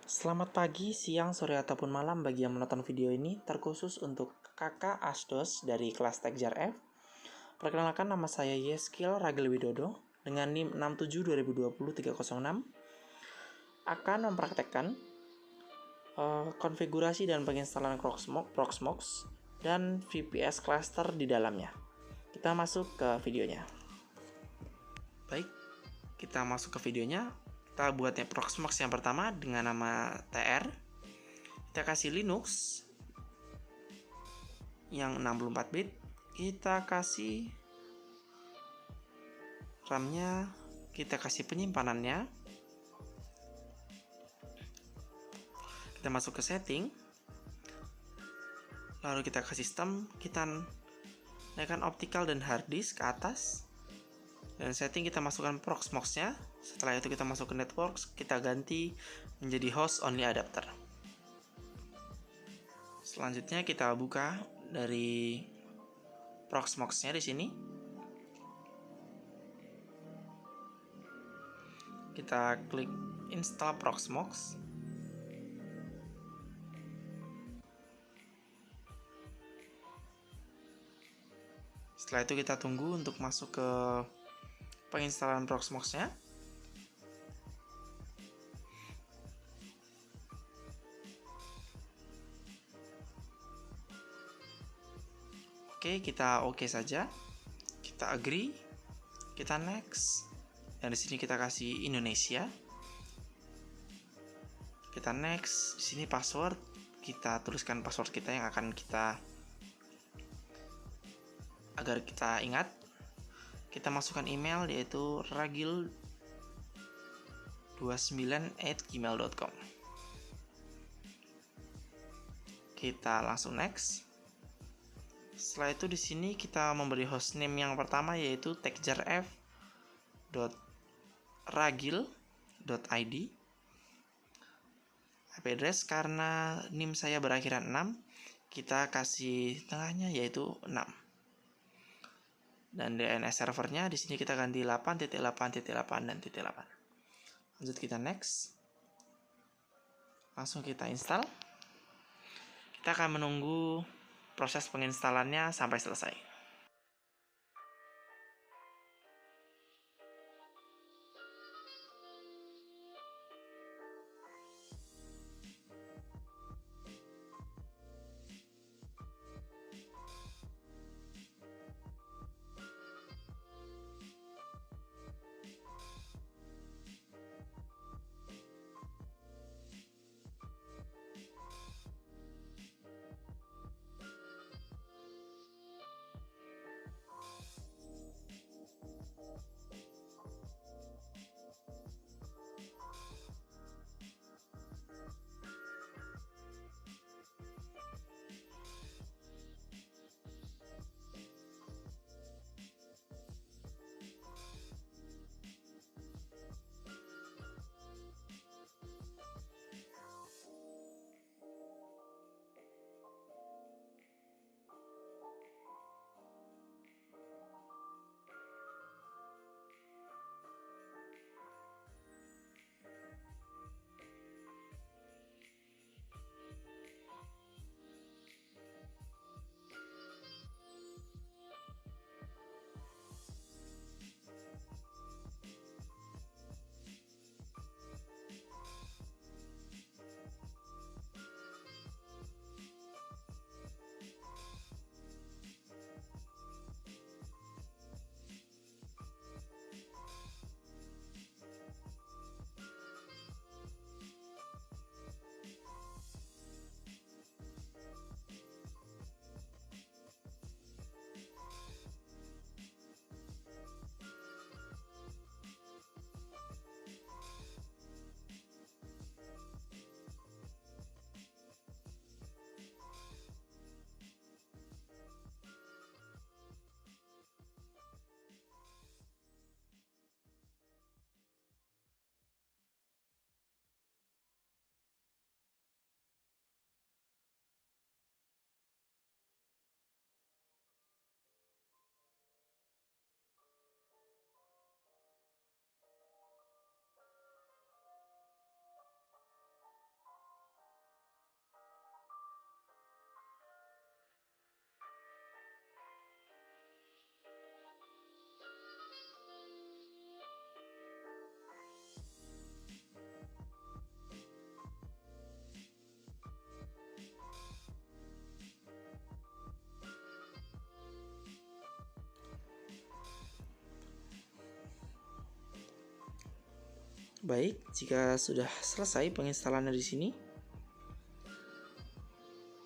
Selamat pagi, siang, sore, ataupun malam bagi yang menonton video ini, terkhusus untuk kakak Asdos dari kelas Tekjar F. Perkenalkan, nama saya Yeskil Ragil Widodo dengan NIM 67202306 akan mempraktekkan konfigurasi dan penginstalan Proxmox dan VPS cluster di dalamnya. Kita masuk ke videonya. Baik, kita masuk ke videonya. Kita buatnya Proxmox yang pertama dengan nama TR. Kita kasih Linux yang 64 bit. Kita kasih RAM-nya, kita kasih penyimpanannya. Kita masuk ke setting. Lalu kita kasih sistem, kita naikkan optical dan hard disk ke atas. Dan setting kita masukkan Proxmox-nya. Setelah itu kita masuk ke networks, kita ganti menjadi host only adapter. Selanjutnya kita buka dari Proxmox-nya di sini. Kita klik install Proxmox. Setelah itu kita tunggu untuk masuk ke penginstalan Proxmox-nya. Oke, kita oke saja. Kita agree. Kita next. Dan di sini kita kasih Indonesia. Kita next. Di sini password. Kita tuliskan password kita yang akan kita agar kita ingat. Kita masukkan email yaitu ragil29@gmail.com. Kita langsung next. Setelah itu di sini kita memberi hostname yang pertama yaitu tekjarf.ragil.id. IP address karena NIM saya berakhiran 6, kita kasih tengahnya yaitu 6. Dan DNS servernya di sini kita ganti 8.8.8 dan .8. Lanjut kita next. Langsung kita install. Kita akan menunggu proses penginstalannya sampai selesai. Baik, jika sudah selesai penginstalannya di sini,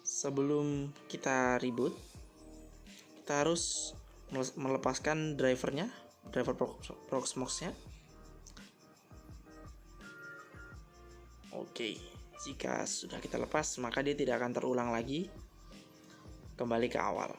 sebelum kita reboot, kita harus melepaskan driver Proxmox-nya. Oke, jika sudah kita lepas, maka dia tidak akan terulang lagi kembali ke awal.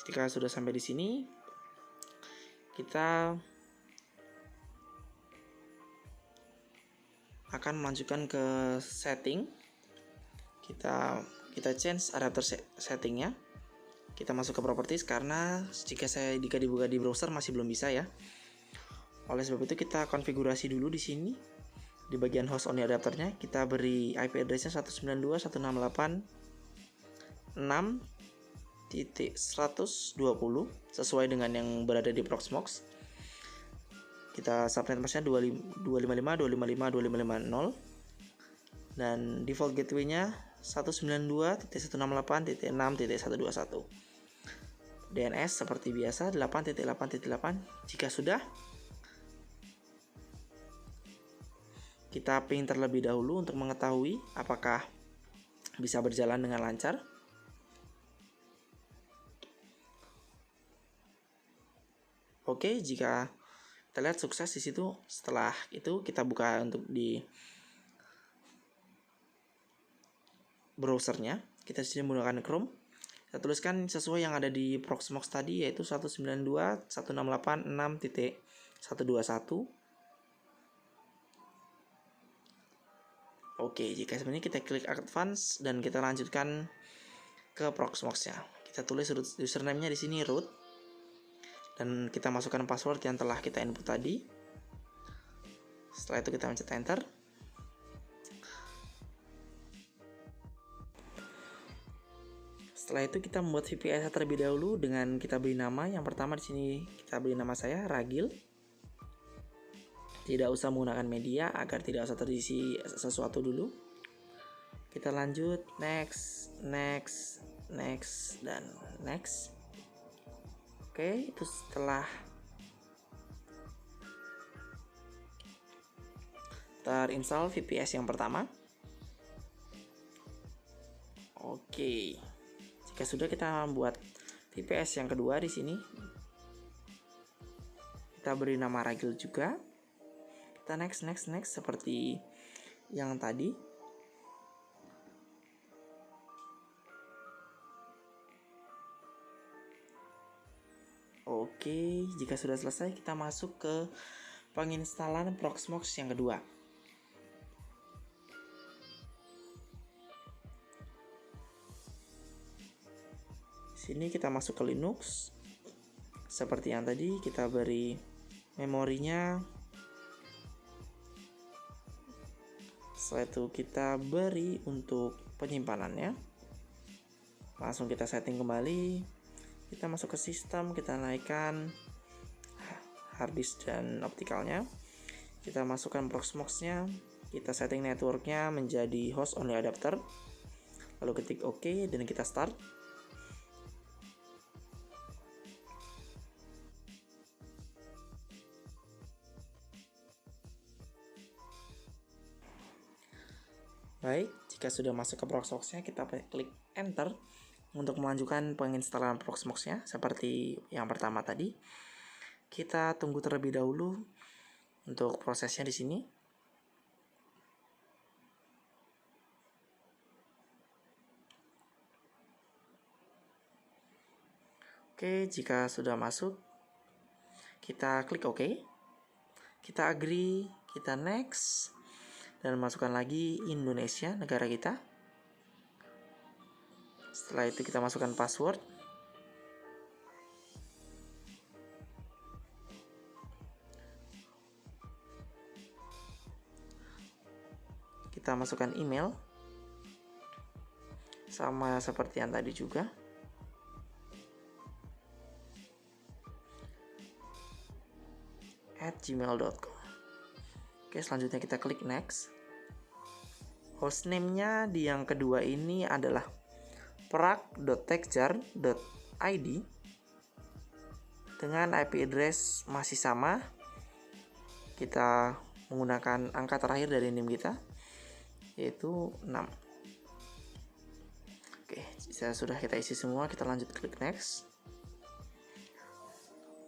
Jika sudah sampai di sini, kita akan melanjutkan ke setting. Kita change adapter settingnya. Kita masuk ke properties karena jika dibuka di browser masih belum bisa ya. Oleh sebab itu kita konfigurasi dulu di sini. Di bagian host only adapternya kita beri IP address-nya 192.168.6.120 sesuai dengan yang berada di Proxmox. Kita subnet masknya 255.255.255.0 dan default gateway-nya 192.168.6.121. DNS seperti biasa 8.8.8. Jika sudah, kita ping terlebih dahulu untuk mengetahui apakah bisa berjalan dengan lancar. Oke, jika kita lihat sukses di situ, setelah itu kita buka untuk di browsernya. Kita di sini menggunakan Chrome. Kita tuliskan sesuai yang ada di Proxmox tadi, yaitu 192.168.6.121. Oke, jika sebenarnya kita klik advance dan kita lanjutkan ke Proxmox-nya. Kita tulis username-nya di sini root dan kita masukkan password yang telah kita input tadi. Setelah itu kita pencet enter. Setelah itu kita membuat VPS terlebih dahulu dengan kita beri nama. Yang pertama di sini kita beri nama saya Ragil. Tidak usah menggunakan media agar tidak usah terisi sesuatu dulu. Kita lanjut next, dan next. Oke, itu setelah terinstall VPS yang pertama. Oke. Jika sudah, kita membuat VPS yang kedua di sini. Kita beri nama Ragil juga. Kita next seperti yang tadi. Oke, jika sudah selesai kita masuk ke penginstalan Proxmox yang kedua. Sini kita masuk ke Linux. Seperti yang tadi, kita beri memorinya. Setelah itu kita beri untuk penyimpanannya. Langsung kita setting kembali. Kita masuk ke sistem, kita naikkan harddisk dan optikalnya. Kita masukkan Proxmox-nya. Kita setting networknya menjadi host only adapter. Lalu ketik OK dan kita start. Baik, jika sudah masuk ke Proxmox-nya, kita klik enter untuk melanjutkan penginstalan Proxmox-nya seperti yang pertama tadi. Kita tunggu terlebih dahulu untuk prosesnya di sini. Oke, jika sudah masuk, kita klik OK. Kita agree, kita next, dan masukkan lagi Indonesia, negara kita. Setelah itu kita masukkan password. Kita masukkan email. Sama seperti yang tadi juga. @gmail.com. Oke, selanjutnya kita klik next. Hostname-nya di yang kedua ini adalah prac.techjar.id dengan IP address masih sama. Kita menggunakan angka terakhir dari NIM kita, yaitu 6. Oke, sudah kita isi semua, kita lanjut klik next.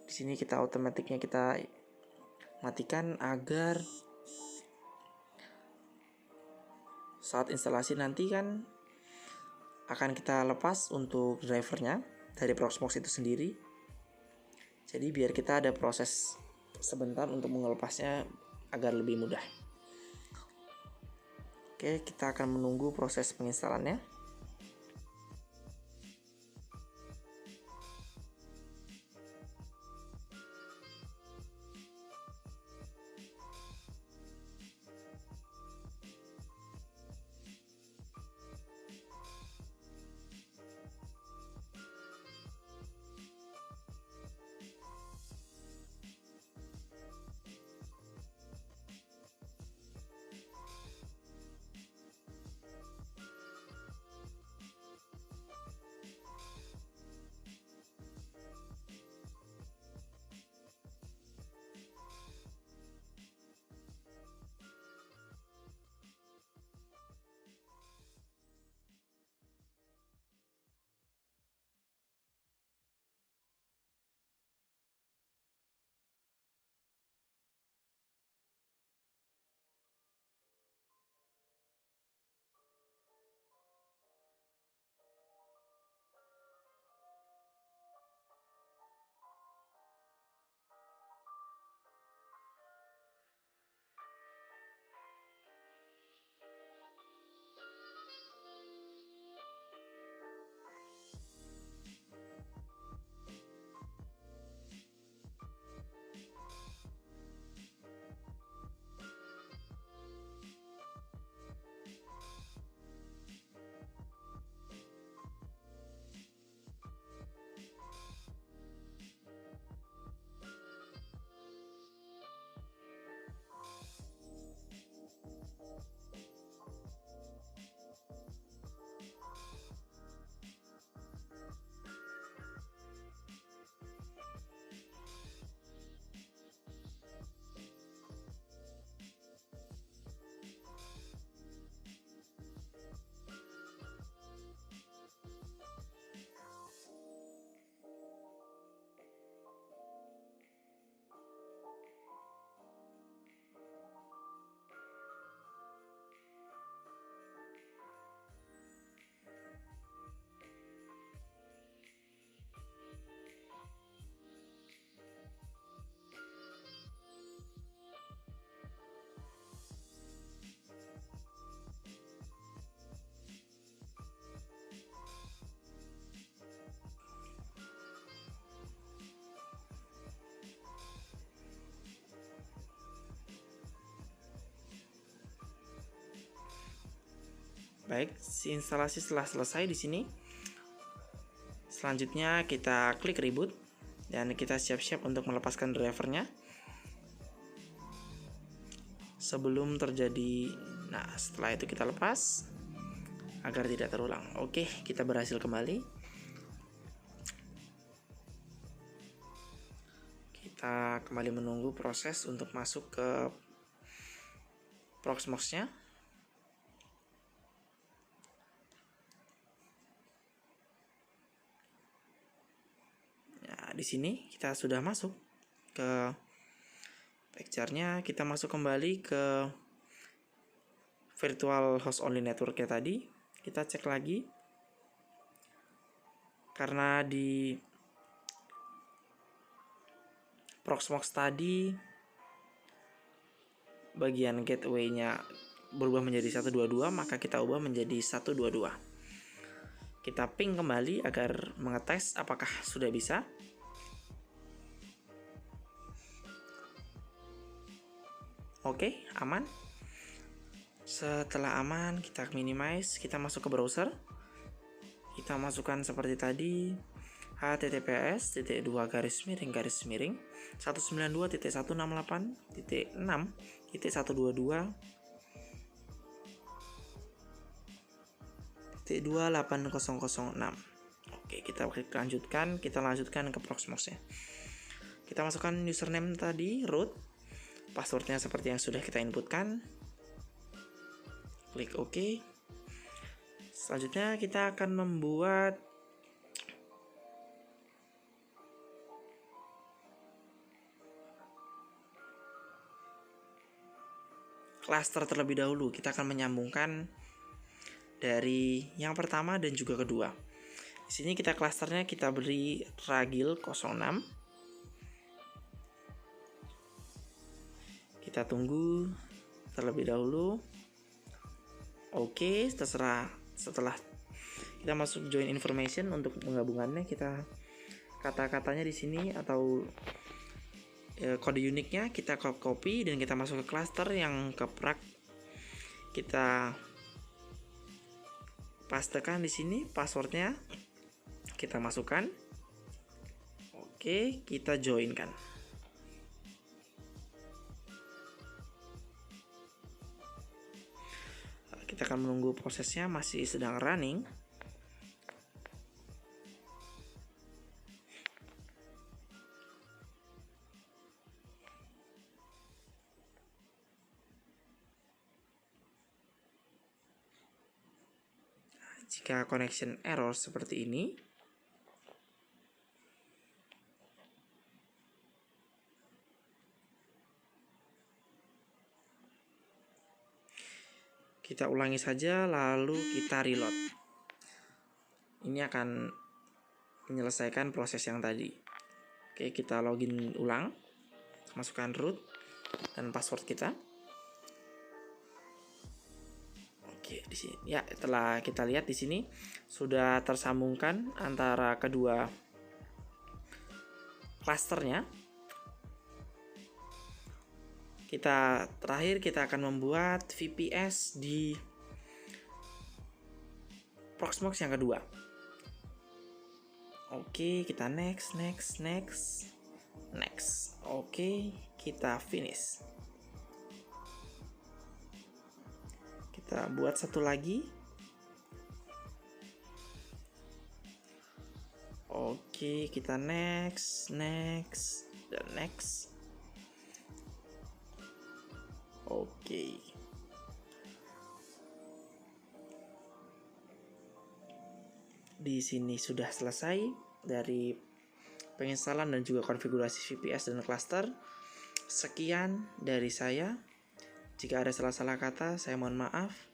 Di sini kita otomatiknya kita matikan agar saat instalasi nanti kan akan kita lepas untuk drivernya dari Proxmox itu sendiri. Jadi biar kita ada proses sebentar untuk melepasnya agar lebih mudah. Oke, kita akan menunggu proses penginstalannya. Baik, instalasi setelah selesai di sini. Selanjutnya kita klik reboot dan kita siap-siap untuk melepaskan drivernya. Sebelum terjadi, nah setelah itu kita lepas agar tidak terulang. Oke, kita berhasil kembali. Kita kembali menunggu proses untuk masuk ke Proxmox-nya. Di sini kita sudah masuk ke Techjar-nya. Kita masuk kembali ke virtual host only network-nya tadi. Kita cek lagi. Karena di Proxmox tadi bagian gateway-nya berubah menjadi 122, maka kita ubah menjadi 122. Kita ping kembali agar mengetes apakah sudah bisa. Oke, aman. Setelah aman, kita minimize, kita masuk ke browser. Kita masukkan seperti tadi https://192.168.6.28006. Oke, kita klik lanjutkan, kita lanjutkan ke Proxmox-nya. Kita masukkan username tadi, root. Passwordnya seperti yang sudah kita inputkan. Klik OK. Selanjutnya kita akan membuat cluster terlebih dahulu. Kita akan menyambungkan dari yang pertama dan juga kedua. Di sini kita klasternya kita beri ragil 06. Kita tunggu terlebih dahulu. Oke, terserah. Setelah kita masuk join information untuk menggabungannya, kita kata-katanya di sini atau kode uniknya kita copy dan kita masuk ke cluster yang keprak. Kita pastekan di sini passwordnya, kita masukkan. Oke, kita joinkan. Kita akan menunggu prosesnya, masih sedang running. Jika connection error seperti ini, kita ulangi saja lalu kita reload. Ini akan menyelesaikan proses yang tadi. Oke, kita login ulang, masukkan root dan password kita. Oke, di sini ya, setelah kita lihat di sini sudah tersambungkan antara kedua klasternya. Terakhir kita akan membuat VPS di Proxmox yang kedua. Oke, kita next. Oke, kita finish. Kita buat satu lagi. Oke, kita next dan next. Oke. Di sini sudah selesai dari penginstalan dan juga konfigurasi VPS dan cluster. Sekian dari saya. Jika ada salah-salah kata, saya mohon maaf.